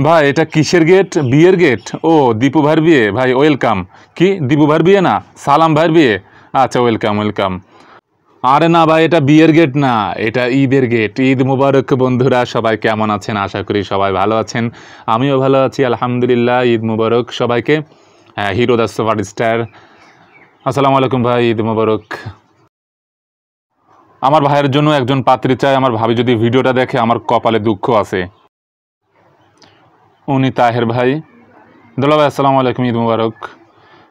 ভাই এটা কিসের গেট? বিয়ের গেট? ও দীপু ভাইয়ের বিয়ে। ভাই ওয়েলকাম। কি দীপু ভাইয়ের বিয়ে না, সালাম ভাইয়ের বিয়ে? আচ্ছা ওয়েলকাম ওয়েলকাম। আরে না ভাই, এটা বিয়ের গেট না, এটা ঈদের গেট। ঈদ মুবারক বন্ধুরা, সবাই কেমন আছেন? আশা করি সবাই ভালো আছেন, আমিও ভালো আছি আলহামদুলিল্লাহ। ঈদ মুবারক সবাইকে। হ্যাঁ, হিরো দ্য সুপার স্টার, আসসালামু আলাইকুম ভাই, ঈদ মুবারক। আমার ভাইয়ের জন্য একজন পাত্রী চাই। আমার ভাবি যদি ভিডিওটা দেখে, আমার কপালে দুঃখ আছে। উনি তাহের ভাই। দুলা ভাই আসসালামু আলাইকুম, ঈদ মুবারক।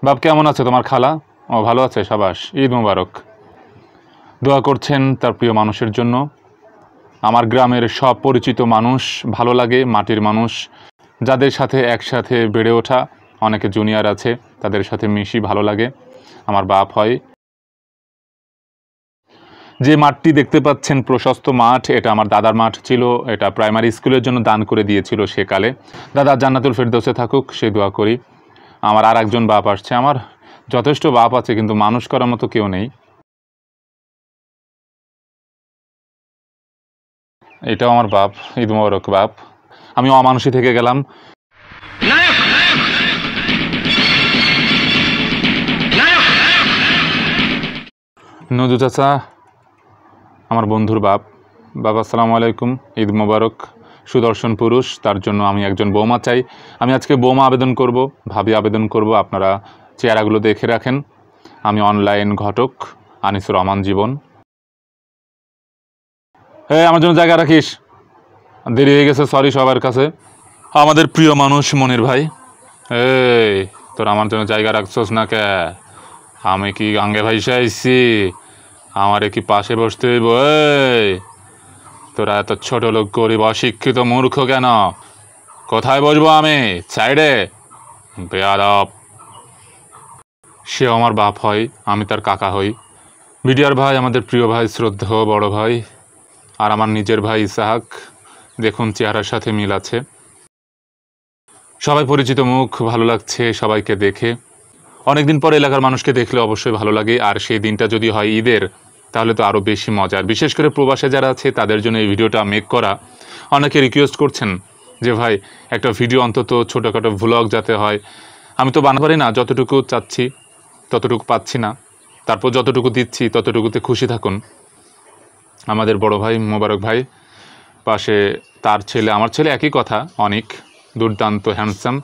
বাপ কেমন আছে তোমার খালা? ও ভালো আছে, সাবাস, ঈদ মুবারক। দোয়া করছেন তার প্রিয় মানুষের জন্য। আমার গ্রামের সব পরিচিত মানুষ ভালো লাগে, মাটির মানুষ, যাদের সাথে একসাথে বেড়ে ওঠা, অনেকে জুনিয়র আছে, তাদের সাথে মিশি, ভালো লাগে। আমার বাপ হয়। যে মাঠটি দেখতে পাচ্ছেন, প্রশস্ত মাঠ, এটা আমার দাদার মাঠ ছিল। এটা প্রাইমারি স্কুলের জন্য দান করে দিয়েছিল সেকালে। দাদা জান্নাতুল ফেরদৌসে থাকুক, সে দোয়া করি। আমার আর একজন বাপ আসছে। আমার যথেষ্ট বাপ আছে, কিন্তু মানুষ করার মতো কেউ নেই। এটাও আমার বাপ, ঈদ মোবারক বাপ। আমি অমানুষী থেকে গেলাম। নজু চাচা আমার বন্ধুর বাপ। বাবা আসসালামু আলাইকুম, ঈদ মোবারক। সুদর্শন পুরুষ, তার জন্য আমি একজন বৌমা চাই। আমি আজকে বৌমা আবেদন করব, ভাবি আবেদন করব। আপনারা চেহারাগুলো দেখে রাখেন। আমি অনলাইন ঘটক, আনিসুর রহমান জীবন। হ্যাঁ, আমার জন্য জায়গা রাখিস, দেরি হয়ে গেছে, সরি সবার কাছে। আমাদের প্রিয় মানুষ মনির ভাই। এই তোর আমার জন্য জায়গা রাখছস না কে? আমি কি গাঙ্গে ভাইসা আইছি? আমারে কি পাশে বসতে হইব? এই তোরা এত ছোট লোক, গরিব, অশিক্ষিত, মূর্খ কেন? কোথায় বসবো আমি? সাইডে? বেয়াদব। সে আমার বাপ হয়, আমি তার কাকা হই। বিডিআর ভাই আমাদের প্রিয় ভাই, শ্রদ্ধেয় বড় ভাই। আর আমার নিজের ভাই ইসাহাক, দেখুন চেহারার সাথে মিল আছে। সবাই পরিচিত মুখ, ভালো লাগছে সবাইকে দেখে। অনেকদিন পর এলাকার মানুষকে দেখলে অবশ্যই ভালো লাগে। আর সেই দিনটা যদি হয় ঈদের, তাহলে তো আরও বেশি মজার। বিশেষ করে প্রবাসে যারা আছে, তাদের জন্য এই ভিডিওটা মেক করা। অনেকে রিকোয়েস্ট করছেন যে ভাই একটা ভিডিও অন্তত ছোটোখাটো ভ্লগ যাতে হয়। আমি তো বানাতে পারি না, যতটুকু চাচ্ছি ততটুকু পাচ্ছি না। তারপর যতটুকু দিচ্ছি ততটুকুতে খুশি থাকুন। আমাদের বড় ভাই মোবারক ভাই, পাশে তার ছেলে, আমার ছেলে, একই কথা, অনেক দুর্দান্ত হ্যান্ডসাম।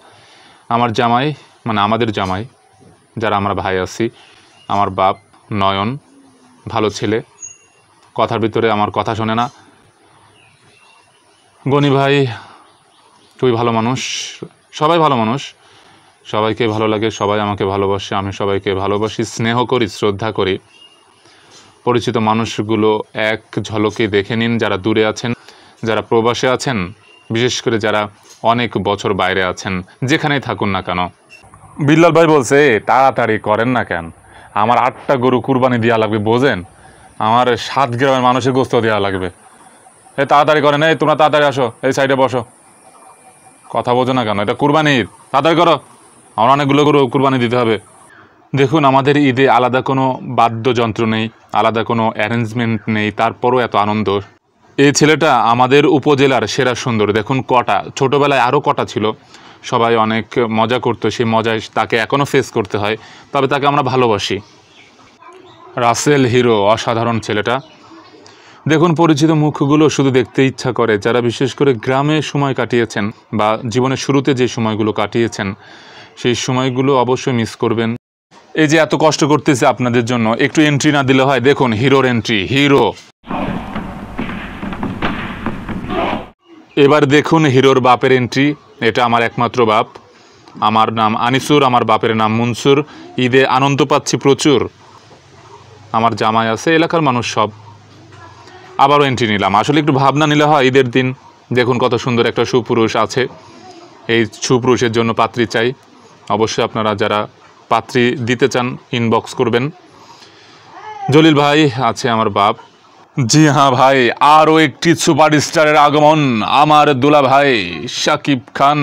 আমার জামাই, মানে আমাদের জামাই, যারা আমরা ভাই আছি, আমার বাপ নয়ন, ভালো ছেলে, কথার ভিতরে আমার কথা শোনে না। গনি ভাই খুবই ভালো মানুষ, সবাই ভালো মানুষ, সবাইকে ভালো লাগে, সবাই আমাকে ভালোবাসে, আমি সবাইকে ভালোবাসি, স্নেহ করি, শ্রদ্ধা করি। পরিচিত মানুষগুলো এক ঝলকে দেখে নিন, যারা দূরে আছেন, যারা প্রবাসে আছেন, বিশেষ করে যারা অনেক বছর বাইরে আছেন, যেখানেই থাকুন না কেন। বিল্লাল ভাই বলছে তাড়াতাড়ি করেন না কেন? আমার 8টা গরু কুরবানি দেওয়া লাগবে, বোঝেন? আমার 7 গ্রামের মানুষের গোস্ত দেওয়া লাগবে। এই তাড়াতাড়ি করেন, এই তোমরা তাড়াতাড়ি আসো, এই সাইডে বসো। কথা বোঝো না কেন? এটা কুরবানির, তাড়াতাড়ি করো, আমার অনেকগুলো গরু কুরবানি দিতে হবে। দেখুন, আমাদের ঈদে আলাদা কোনো বাদ্যযন্ত্র নেই, আলাদা কোনো অ্যারেঞ্জমেন্ট নেই, তারপরও এত আনন্দ। এই ছেলেটা আমাদের উপজেলার সেরা সুন্দর। দেখুন কটা, ছোটোবেলায় আরও কটা ছিল, সবাই অনেক মজা করতো, সেই মজায় তাকে এখনও ফেস করতে হয়, তবে তাকে আমরা ভালোবাসি। রাসেল হিরো, অসাধারণ ছেলেটা। দেখুন পরিচিত মুখগুলো শুধু দেখতে ইচ্ছা করে, যারা বিশেষ করে গ্রামে সময় কাটিয়েছেন বা জীবনের শুরুতে যে সময়গুলো কাটিয়েছেন, সেই সময়গুলো অবশ্যই মিস করবেন। এই যে এত কষ্ট করতেছে আপনাদের জন্য, একটু এন্ট্রি না দিলে হয়? দেখুন হিরোর এন্ট্রি, হিরো। এবার দেখুন হিরোর বাপের এন্ট্রি। এটা আমার একমাত্র বাপ, আমার নাম আনিসুর, আমার বাপের নাম মনসুর। ঈদে আনন্দ পাচ্ছি প্রচুর। আমার জামাই আছে, এলাকার মানুষ সব। আবারও এন্ট্রি নিলাম, আসলে একটু ভাবনা নিলে হয় ঈদের দিন। দেখুন কত সুন্দর একটা সুপুরুষ আছে। এই সুপুরুষের জন্য পাত্রী চাই। অবশ্যই আপনারা যারা পাত্রী দিতে চান ইনবক্স করবেন। জলিল ভাই আছে আমার বাপ। জি হ্যাঁ ভাই, আরও একটি সুপারস্টারের আগমন, আমার দুলা ভাই শাকিব খান।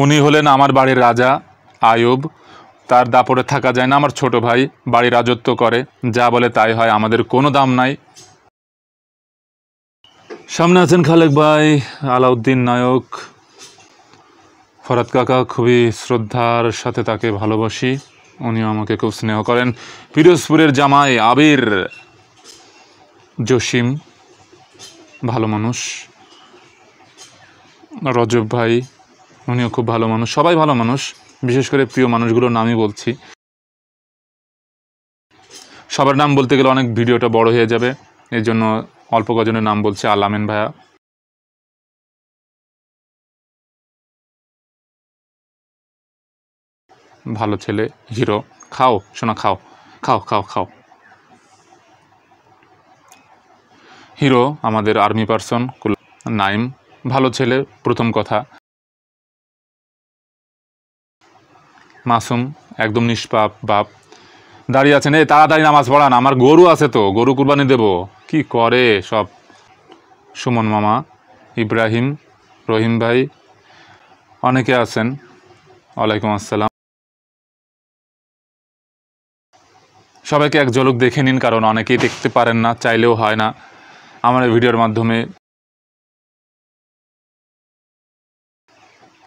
উনি হলেন আমার বাড়ির রাজা আয়ুব। তার দাপটে থাকা যায় না। আমার ছোট ভাই বাড়ি রাজত্ব করে, যা বলে তাই হয়, আমাদের কোনো দাম নাই। সামনে আছেন খালেক ভাই, আলাউদ্দিন নায়ক, ফরাদ কাকা, খুবই শ্রদ্ধার সাথে তাকে ভালোবাসি, উনিও আমাকে খুব স্নেহ করেন। পিরোজপুরের জামাই আবির, জসিম ভালো মানুষ, রজব ভাই উনিও খুব ভালো মানুষ, সবাই ভালো মানুষ। বিশেষ করে প্রিয় মানুষগুলোর নামই বলছি, সবার নাম বলতে গেলে অনেক ভিডিওটা বড় হয়ে যাবে, এর জন্য অল্প কজনের নাম বলছি। আলামিন ভাইয়া, ভালো ছেলে, হিরো, খাও শোনা, খাও খাও খাও খাও। হিরো আমাদের আর্মি পার্সন। নাইম ভালো ছেলে, প্রথম কথা। মাসুম একদম নিষ্পাপ বাপ, দাঁড়িয়ে আছেন, এই তাড়াতাড়ি নামাজ পড়ান, আমার গরু আছে তো, গরু কুরবানি দেব, কি করে সব। সুমন মামা, ইব্রাহিম, রহিম ভাই, অনেকে আছেন। ওয়ালাইকুম আসসালাম। সবাইকে এক ঝলক দেখে নিন, কারণ অনেকেই দেখতে পারেন না, চাইলেও হয় না। আমার এই ভিডিওর মাধ্যমে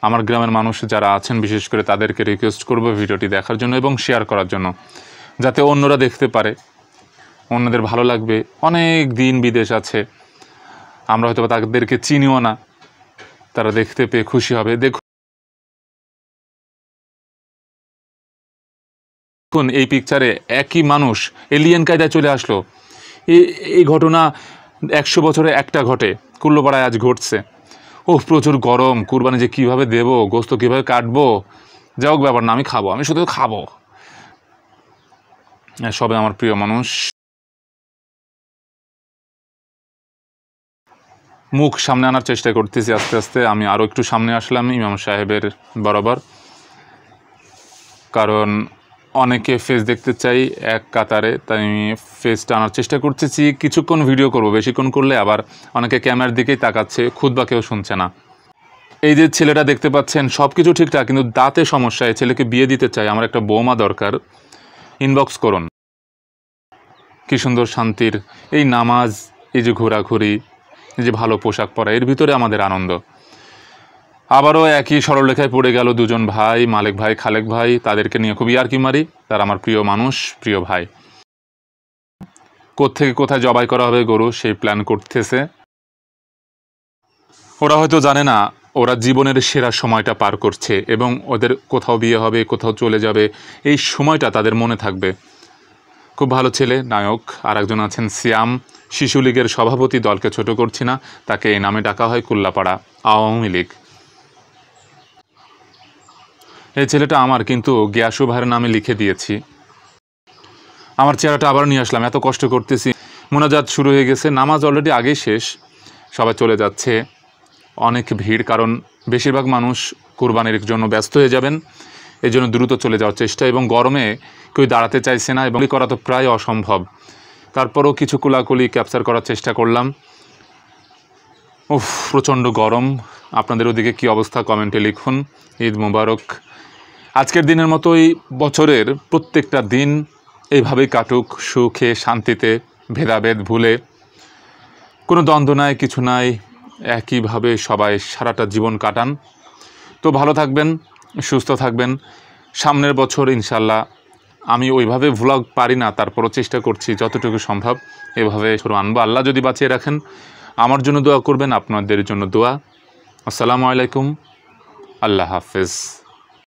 আমার গ্রামের মানুষ যারা আছেন, বিশেষ করে তাদেরকে রিকোয়েস্ট করব ভিডিওটি দেখার জন্য এবং শেয়ার করার জন্য, যাতে অন্যরা দেখতে পারে, অন্যদের ভালো লাগবে। অনেক দিন বিদেশ আছে, আমরা হয়তো তাদেরকে চিনিও না, তারা দেখতে পেয়ে খুশি হবে। দেখুন এই পিকচারে একই মানুষ এলিয়েন কায়দায় চলে আসলো। এই ঘটনা 100 বছরে একটা ঘটে, কুল্লোপাড়ায় আজ ঘটছে। ও প্রচুর গরম, কুরবানি যে কীভাবে দেবো, গোস্ত কীভাবে কাটবো, যাই হোক ব্যাপার না, আমি খাবো, আমি শুধু খাবো। সবে আমার প্রিয় মানুষ। মুখ সামনে আনার চেষ্টা করতেছি আস্তে আস্তে, আমি আরও একটু সামনে আসলাম ইমাম সাহেবের বরাবর, কারণ অনেকে ফেস দেখতে চাই এক কাতারে, তাই আমি ফেসটা আনার চেষ্টা করতেছি। কিছুক্ষণ ভিডিও করব, বেশিক্ষণ করলে আবার অনেকে ক্যামেরার দিকেই তাকাচ্ছে, খুতবা কেউ শুনছে না। এই যে ছেলেটা দেখতে পাচ্ছেন, সব কিছু ঠিকঠাক, কিন্তু দাঁতে সমস্যা। এই ছেলেকে বিয়ে দিতে চাই, আমার একটা বৌমা দরকার, ইনবক্স করুন। কি সুন্দর শান্তির এই নামাজ, এই যে ঘোরাঘুরি, এই যে ভালো পোশাক পরা, এর ভিতরে আমাদের আনন্দ। আবারও একই সরলরেখায় পড়ে গেল দুজন ভাই, মালিক ভাই, খালেক ভাই, তাদেরকে নিয়ে খুবই ইয়ার্কি মারি। তারা আমার প্রিয় মানুষ, প্রিয় ভাই। কোত্থেকে কোথায় জবাই করা হবে গরু, সেই প্ল্যান করতেছে। ওরা হয়তো জানে না ওরা জীবনের সেরা সময়টা পার করছে, এবং ওদের কোথাও বিয়ে হবে, কোথাও চলে যাবে, এই সময়টা তাদের মনে থাকবে। খুব ভালো ছেলে, নায়ক। আর একজন আছেন সিয়াম, শিশু লীগের সভাপতি, দলকে ছোট করছি না, তাকে এই নামে ডাকা হয়, কুল্লাপাড়া আওয়ামী লীগ। এই ছেলেটা আমার, কিন্তু গিয়াসু ভাইয়ের নামে লিখে দিয়েছি। আমার চেহারাটা আবার নিয়ে আসলাম, এত কষ্ট করতেছি। মোনাজাত শুরু হয়ে গেছে, নামাজ অলরেডি আগেই শেষ, সবাই চলে যাচ্ছে। অনেক ভিড়, কারণ বেশিরভাগ মানুষ কুরবানির জন্য ব্যস্ত হয়ে যাবেন, এই জন্য দ্রুত চলে যাওয়ার চেষ্টা। এবং গরমে কেউ দাঁড়াতে চাইছে না, এবং করা তো প্রায় অসম্ভব। তারপরও কিছু কোলাকুলি ক্যাপচার করার চেষ্টা করলাম। উফ, প্রচণ্ড গরম। আপনাদের ওদিকে কী অবস্থা কমেন্টে লিখুন। ঈদ মুবারক। আজকের দিনের মতোই বছরের প্রত্যেকটা দিন এইভাবেই কাটুক, সুখে শান্তিতে, ভেদাভেদ ভুলে, কোনো দ্বন্দ্ব নাই, কিছু নাই, একইভাবে সবাই সারাটা জীবন কাটান। তো ভালো থাকবেন, সুস্থ থাকবেন। সামনের বছর ইনশাল্লাহ, আমি ওইভাবে ভ্লগ পারি না, তারপরও চেষ্টা করছি যতটুকু সম্ভব এভাবে শুরু আনবো। আল্লাহ যদি বাঁচিয়ে রাখেন, আমার জন্য দোয়া করবেন, আপনাদের জন্য দোয়া। আসসালামু আলাইকুম, আল্লাহ হাফেজ।